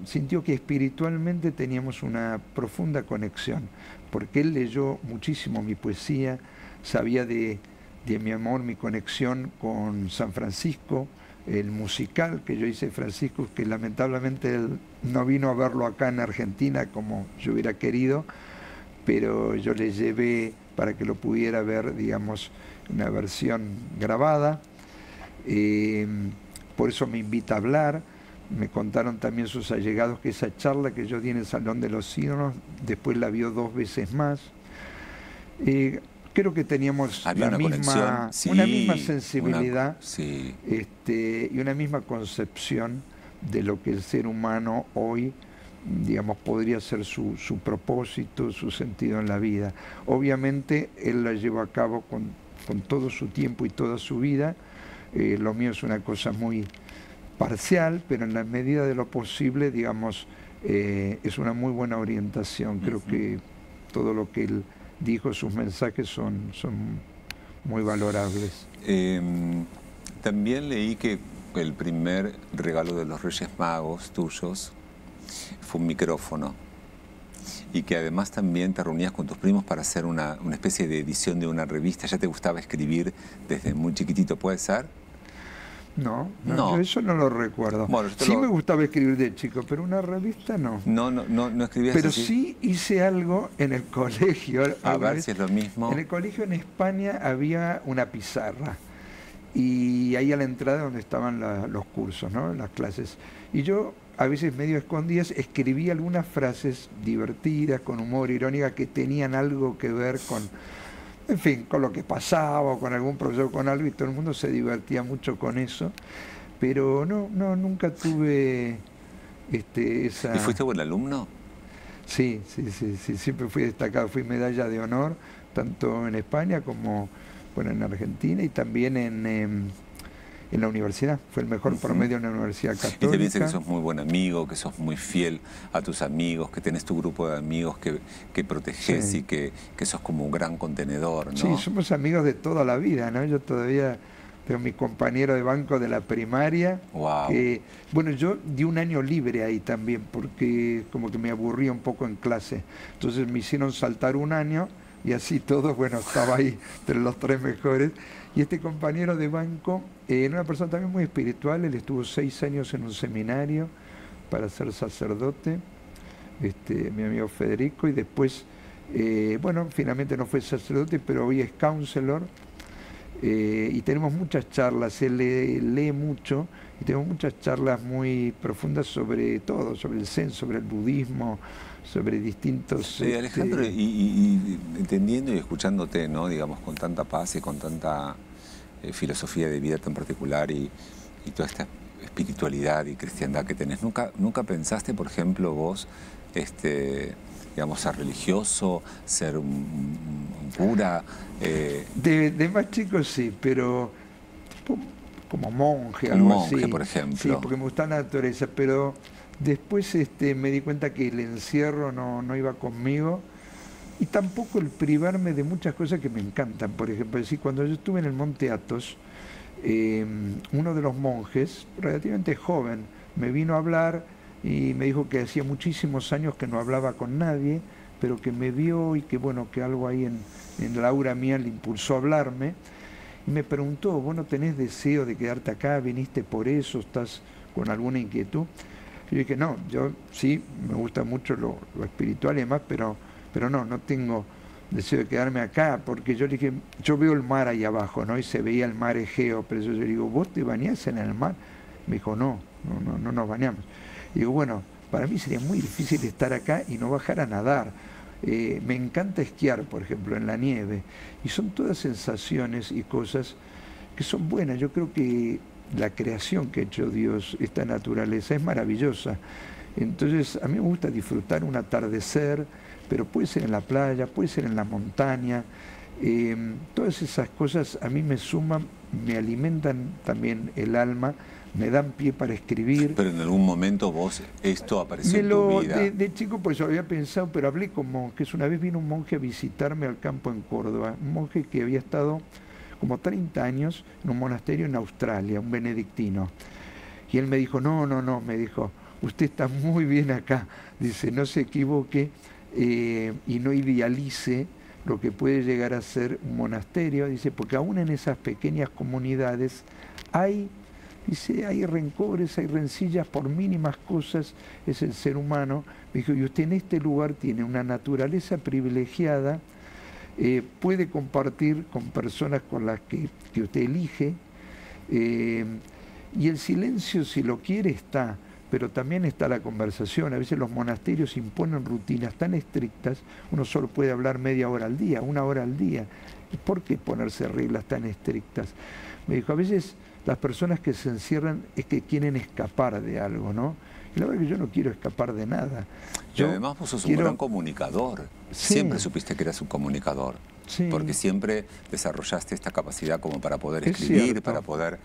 sintió que espiritualmente teníamos una profunda conexión, porque él leyó muchísimo mi poesía, sabía de mi amor, mi conexión con San Francisco, el musical que yo hice de Francisco, que lamentablemente él no vino a verlo acá en Argentina como yo hubiera querido, pero yo le llevé para que lo pudiera ver, digamos, una versión grabada. Por eso me invita a hablar. Me contaron también sus allegados que esa charla que yo di en el Salón de los Ídolos, después la vio 2 veces más. Creo que teníamos Había una misma sensibilidad y una misma concepción de lo que el ser humano hoy, digamos, podría ser su propósito, su sentido en la vida. Obviamente él la llevó a cabo con todo su tiempo y toda su vida. Lo mío es una cosa muy parcial, pero en la medida de lo posible, digamos, es una muy buena orientación. Creo que todo lo que él dijo, sus mensajes son muy valorables. También leí que el primer regalo de los Reyes Magos tuyos fue un micrófono, y que además también te reunías con tus primos para hacer una especie de edición de una revista. ¿Ya te gustaba escribir desde muy chiquitito, puede ser? No, yo eso no lo recuerdo. Bueno, sí me gustaba escribir de chico, pero una revista no. No escribías pero así. Sí hice algo en el colegio. A ver si es lo mismo. En el colegio en España había una pizarra, y ahí a la entrada donde estaban los cursos, ¿no? Las clases. Y yo, a veces medio escondidas, escribía algunas frases divertidas, con humor, irónica, que tenían algo que ver con, en fin, con lo que pasaba, o con algún profesor, con algo, y todo el mundo se divertía mucho con eso. Pero nunca tuve esa... ¿Y fuiste buen alumno? Sí, siempre fui destacado, fui medalla de honor, tanto en España como, bueno, en Argentina, y también en la universidad. Fue el mejor promedio en la Universidad Católica. Y te dice que sos muy buen amigo, que sos muy fiel a tus amigos, que tenés tu grupo de amigos que protegés, y que sos como un gran contenedor, ¿no? Sí, somos amigos de toda la vida, ¿no? Yo todavía tengo mi compañero de banco de la primaria. Wow. Bueno, yo di un año libre ahí también, porque como que me aburría un poco en clase. Entonces me hicieron saltar un año, y así todo, bueno, estaba ahí entre los 3 mejores. Y este compañero de banco era una persona también muy espiritual. Él estuvo 6 años en un seminario para ser sacerdote, mi amigo Federico, y después, bueno, finalmente no fue sacerdote, pero hoy es counselor, y tenemos muchas charlas. Él lee mucho, y tenemos muchas charlas muy profundas sobre todo, sobre el Zen, sobre el budismo, sobre distintos... Alejandro, y entendiendo y escuchándote, ¿no? Digamos, con tanta paz y con tanta filosofía de vida tan particular, y toda esta espiritualidad y cristiandad que tenés, ¿nunca pensaste, por ejemplo, vos, digamos, ser religioso, ser un cura? De más chico sí, pero como monje, algo así. Monje, por ejemplo. Sí, porque me gusta la naturaleza, pero después me di cuenta que el encierro no iba conmigo, y tampoco el privarme de muchas cosas que me encantan. Por ejemplo, cuando yo estuve en el Monte Athos, uno de los monjes, relativamente joven, me vino a hablar y me dijo que hacía muchísimos años que no hablaba con nadie, pero que me vio, y que bueno, que algo ahí en la aura mía le impulsó a hablarme, y me preguntó: ¿vos no tenés deseo de quedarte acá? ¿Viniste por eso? ¿Estás con alguna inquietud? Y yo dije: no, yo sí, me gusta mucho lo espiritual y demás, pero no tengo deseo de quedarme acá, porque yo le dije, yo veo el mar ahí abajo, ¿no? Y se veía el mar Egeo, pero yo le digo: ¿vos te bañás en el mar? Me dijo: no nos bañamos. Y digo: bueno, para mí sería muy difícil estar acá y no bajar a nadar. Me encanta esquiar, por ejemplo, en la nieve, y son todas sensaciones y cosas que son buenas. Yo creo que la creación que ha hecho Dios, esta naturaleza, es maravillosa. Entonces, a mí me gusta disfrutar un atardecer, pero puede ser en la playa, puede ser en la montaña. Todas esas cosas a mí me suman, me alimentan también el alma, me dan pie para escribir. Pero en algún momento vos, esto apareció en tu vida. De chico, pues yo había pensado, pero hablé con monjes. Una vez vino un monje a visitarme al campo en Córdoba, un monje que había estado como 30 años en un monasterio en Australia, un benedictino. Y él me dijo: no, me dijo, usted está muy bien acá. Dice: no se equivoque y no idealice lo que puede llegar a ser un monasterio. Dice: porque aún en esas pequeñas comunidades hay rencores, hay rencillas por mínimas cosas, es el ser humano. Me dijo: y usted en este lugar tiene una naturaleza privilegiada, puede compartir con personas con las que usted elige, y el silencio, si lo quiere, está, pero también está la conversación. A veces los monasterios imponen rutinas tan estrictas, uno solo puede hablar media hora al día, 1 hora al día. ¿Por qué ponerse reglas tan estrictas? Me dijo, a veces las personas que se encierran es que quieren escapar de algo, ¿no? Y la verdad es que yo no quiero escapar de nada. Y además vos sos un gran comunicador. Sí. Siempre supiste que eras un comunicador. Sí. Porque siempre desarrollaste esta capacidad como para poder escribir, para poder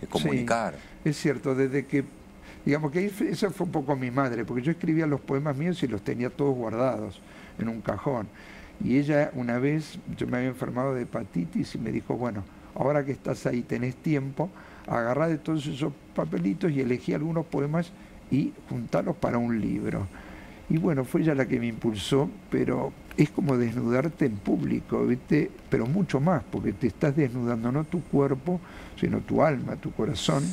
comunicar. Sí, es cierto, desde que, digamos que eso fue un poco mi madre, porque yo escribía los poemas míos y los tenía todos guardados en un cajón. Y ella una vez, yo me había enfermado de hepatitis y me dijo, bueno, ahora que estás ahí, tenés tiempo, agarrá de todos esos papelitos y elegí algunos poemas y juntarlos para un libro. Y bueno, fue ella la que me impulsó, pero es como desnudarte en público, ¿viste? Pero mucho más, porque te estás desnudando no tu cuerpo, sino tu alma, tu corazón,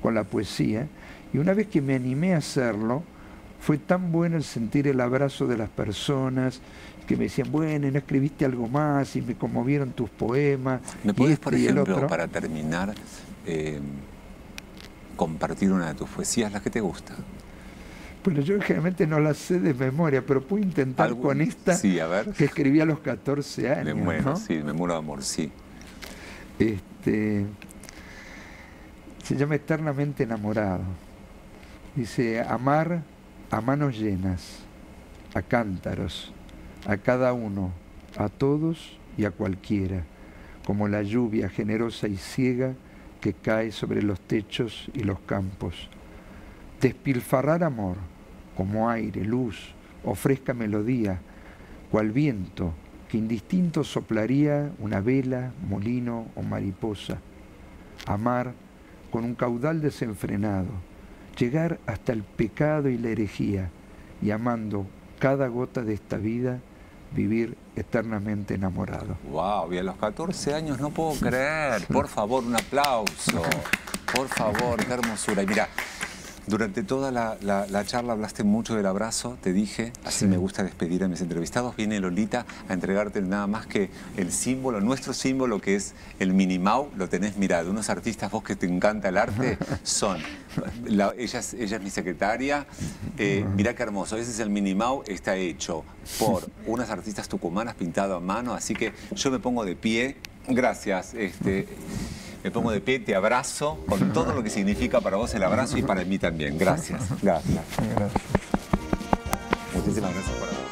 con la poesía. Y una vez que me animé a hacerlo, fue tan bueno el sentir el abrazo de las personas, que me decían, bueno, ¿no escribiste algo más? Y me conmovieron tus poemas. ¿Me puedes, por ejemplo, para terminar, compartir una de tus poesías, las que te gusta? Bueno, yo generalmente no las sé de memoria, pero puedo intentar con esta, sí, a ver, que escribí a los 14 años. Me muero, ¿no? Sí, me muero de amor, sí. Se llama Eternamente enamorado. Dice, amar a manos llenas, a cántaros, a cada uno, a todos y a cualquiera, como la lluvia generosa y ciega que cae sobre los techos y los campos. Despilfarrar amor, como aire, luz o fresca melodía, cual viento que indistinto soplaría una vela, molino o mariposa. Amar con un caudal desenfrenado, llegar hasta el pecado y la herejía, y amando cada gota de esta vida, vivir eternamente enamorado. ¡Wow! Y a los 14 años no puedo creer. Por favor, un aplauso. Por favor, qué hermosura. Y mira, durante toda la charla hablaste mucho del abrazo, te dije, así me gusta despedir a mis entrevistados. Viene Lolita a entregarte nada más que el símbolo, nuestro símbolo, que es el Minimau. Lo tenés, mirá, de unos artistas, vos que te encanta el arte, son. Ella es mi secretaria. Mirá qué hermoso, ese es el Minimau, está hecho por unas artistas tucumanas, pintado a mano, así que yo me pongo de pie. Gracias. Me pongo de pie, te abrazo con todo lo que significa para vos el abrazo y para mí también. Gracias. Gracias. Gracias. Muchísimas gracias por